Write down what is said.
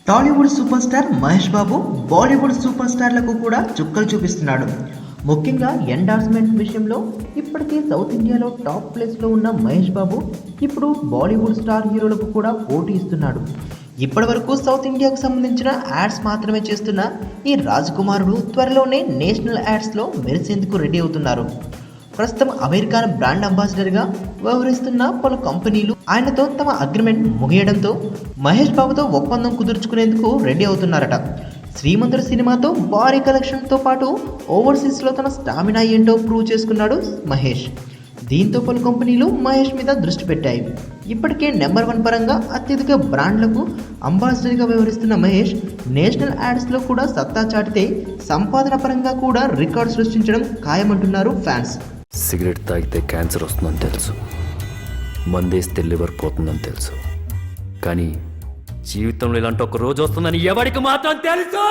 Tollywood super star Mahesh Babu Bollywood super స్టార్లకు కూడా చుక్కలు చూపిస్తున్నాడు. ముఖ్యంగా ఎండార్స్మెంట్ విషయంలో ఇప్పటికే సౌత్ ఇండియాలో టాప్ ప్లేస్లో ఉన్న మహేష్ బాబు ఇప్పుడు బాలీవుడ్ స్టార్ హీరోలకు కూడా పోటీ ఇస్తున్నాడు. ఇప్పటి వరకు సౌత్ ఇండియాకు సంబంధించిన యాడ్స్ మాత్రమే చేస్తున్న ఈ రాజకుమారుడు త్వరలోనే నేషనల్ యాడ్స్లో మెరిసేందుకు రెడీ అవుతున్నారు. ప్రస్తుతం అమెరికన్ బ్రాండ్ అంబాసిడర్గా వ్యవహరిస్తున్న పలు కంపెనీలు ఆయనతో తమ అగ్రిమెంట్ ముగియడంతో మహేష్ బాబుతో ఒప్పందం కుదుర్చుకునేందుకు రెడీ అవుతున్నారట. శ్రీమంతుడు సినిమాతో భారీ కలెక్షన్తో పాటు ఓవర్సీస్లో తన స్టామినా ఏంటో ప్రూవ్ చేసుకున్నాడు మహేష్. దీంతో పలు కంపెనీలు మహేష్ మీద దృష్టి పెట్టాయి. ఇప్పటికే నెంబర్ 1 పరంగా అత్యధిక బ్రాండ్లకు అంబాసిడర్గా వ్యవహరిస్తున్న మహేష్ నేషనల్ యాడ్స్లో కూడా సత్తా చాటితే సంపాదన పరంగా కూడా రికార్డు సృష్టించడం ఖాయమంటున్నారు ఫ్యాన్స్. సిగరెట్ తాగితే క్యాన్సర్ వస్తుందని తెలుసు, మందేస్తే లివర్ పోతుందని తెలుసు, కానీ జీవితంలో ఇలాంటి ఒక రోజు వస్తుందని ఎవరికి మాత్రం తెలుసు.